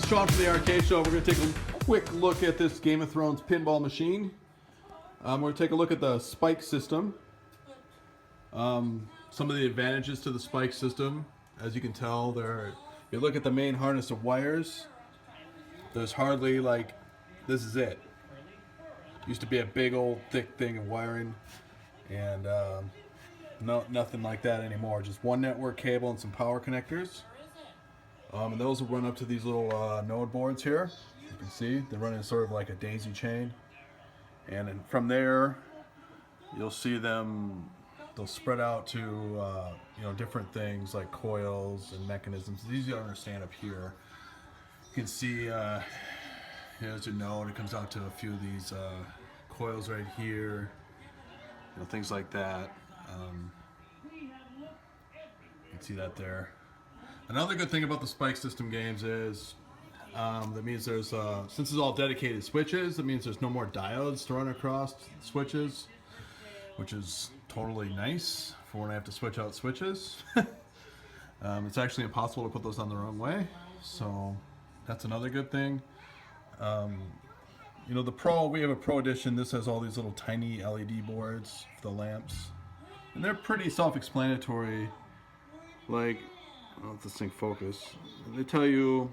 is Sean from the Arcade Show. We're going to take a quick look at this Game of Thrones pinball machine. We're going to take a look at the spike system. Some of the advantages to the spike system, as you can tell, if you look at the main harness of wires, there's hardly, like, this is it. Used to be a big old thick thing of wiring, and nothing like that anymore. Just one network cable and some power connectors. And those will run up to these little node boards here. You can see they're running sort of like a daisy chain, and then from there you'll see them. They'll spread out to different things like coils and mechanisms. It's easy to understand up here. You can see here's a node. It comes out to a few of these coils right here. Things like that. You can see that there. Another good thing about the spike system games is that means there's since it's all dedicated switches, that means there's no more diodes to run across switches, which is totally nice for when I have to switch out switches. It's actually impossible to put those on the wrong way, so that's another good thing. The Pro, we have a Pro Edition. This has all these little tiny LED boards for the lamps, and they're pretty self-explanatory. Like, I'll let this thing focus. They tell you,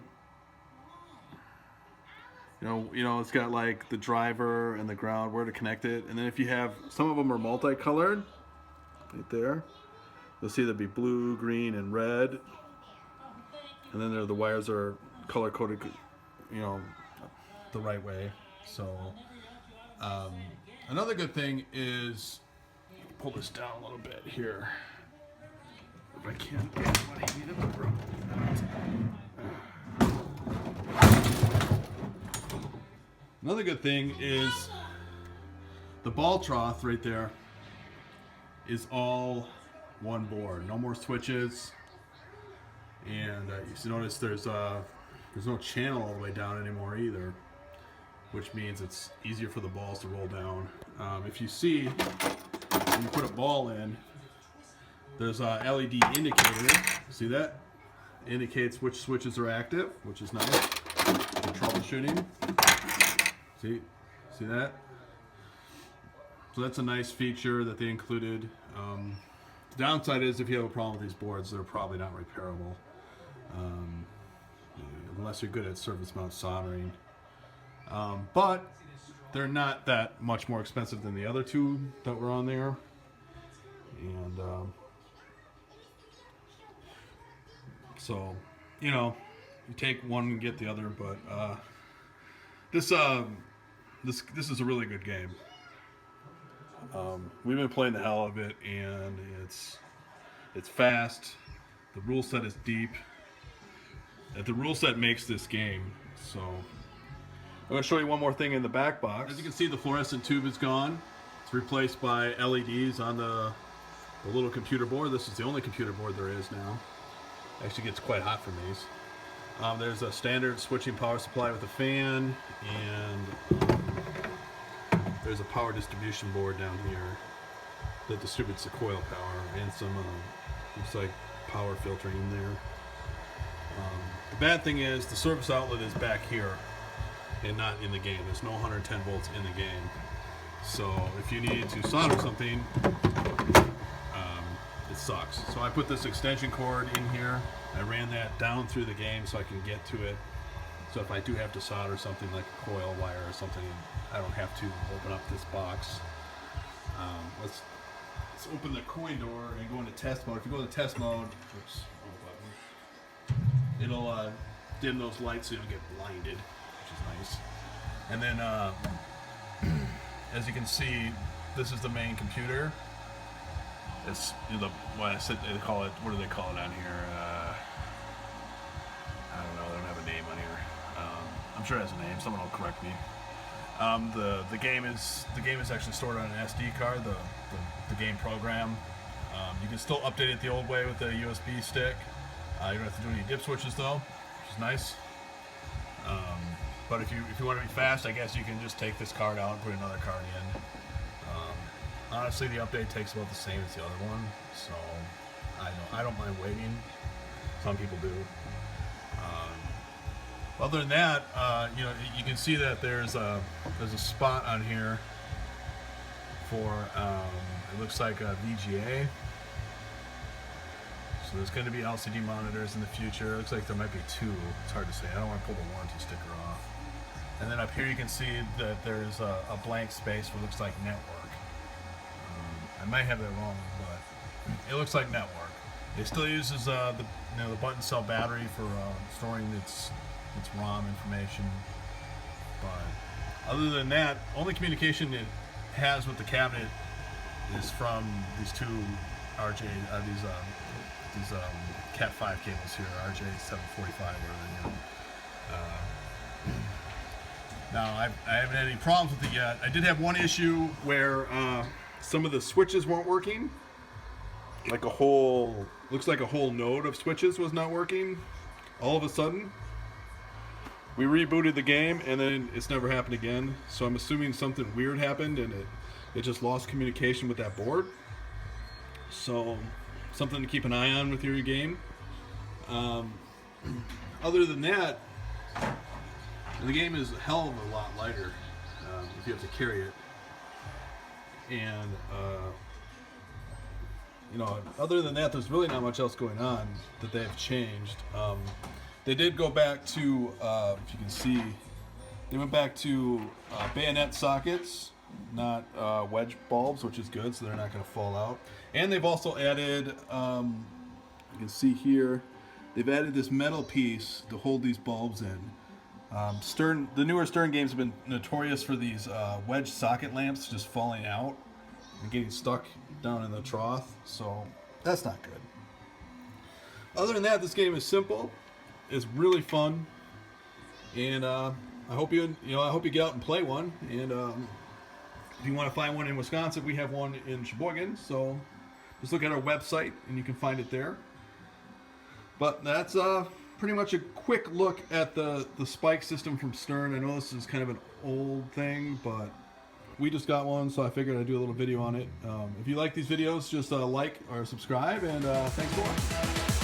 it's got like the driver and the ground, where to connect it, and then if you have, some of them are multicolored, right there. You'll see there'll be blue, green, and red, and then the wires are color coded, the right way. So, another good thing is, pull this down a little bit here. If I can, another good thing is the ball trough right there is all one board. No more switches, and you notice there's no channel all the way down anymore either, which means it's easier for the balls to roll down. If you see, when you put a ball in, there's a LED indicator. See that? Indicates which switches are active, which is nice for troubleshooting. See that? So that's a nice feature that they included. The downside is if you have a problem with these boards, they're probably not repairable, unless you're good at surface mount soldering. But they're not that much more expensive than the other two that were on there. And so, you take one and get the other, but this is a really good game. We've been playing the hell of it, and it's fast. The rule set is deep. The rule set makes this game. So I'm going to show you one more thing in the back box. As you can see, the fluorescent tube is gone. It's replaced by LEDs on the little computer board. This is the only computer board there is now. Actually gets quite hot from these. There's a standard switching power supply with a fan, and there's a power distribution board down here that distributes the coil power, and some looks like power filtering in there. The bad thing is the service outlet is back here and not in the game. There's no 110 volts in the game. So if you need to solder something, it sucks. So I put this extension cord in here. I ran that down through the game so I can get to it. So if I do have to solder something like a coil wire or something, I don't have to open up this box. Let's open the coin door and go into test mode. If you go into test mode, it'll dim those lights so you don't get blinded, which is nice. And then, as you can see, this is the main computer. It's what do they call it on here? I don't know. They don't have a name on here. I'm sure it has a name. Someone will correct me. The game is actually stored on an SD card. The game program. You can still update it the old way with a USB stick. You don't have to do any dip switches though, which is nice. But if you want to be fast, I guess you can just take this card out and put another card in. Honestly, the update takes about the same as the other one, so I don't mind waiting. Some people do. Other than that, you know, you can see that there's a spot on here for it looks like a VGA. So there's going to be LCD monitors in the future. It looks like there might be two. It's hard to say. I don't want to pull the warranty sticker off. And then up here you can see that there's a blank space where it looks like network. I might have that wrong, but it looks like network. It still uses the button cell battery for storing its ROM information. But other than that, only communication it has with the cabinet is from these two RJ these Cat 5 cables here, RJ745 whatever. Now I haven't had any problems with it yet. I did have one issue where some of the switches weren't working. Like looks like a whole node of switches was not working. All of a sudden, we rebooted the game and then it's never happened again. So I'm assuming something weird happened and it just lost communication with that board. So something to keep an eye on with your game. Other than that, the game is a hell of a lot lighter if you have to carry it. And you know, other than that, there's really not much else going on that they've changed. They did go back to, if you can see, they went back to bayonet sockets, not wedge bulbs, which is good, so they're not going to fall out. And they've also added, you can see here, they've added this metal piece to hold these bulbs in. The newer Stern games have been notorious for these wedge socket lamps just falling out and getting stuck down in the trough, so that's not good. Other than that, this game is simple. It's really fun, and I hope you get out and play one. And if you want to find one in Wisconsin, we have one in Sheboygan. So just look at our website, and you can find it there. But that's pretty much a quick look at the spike system from Stern. I know this is kind of an old thing, but we just got one, so I figured I'd do a little video on it. If you like these videos, just like or subscribe, and thanks for watching.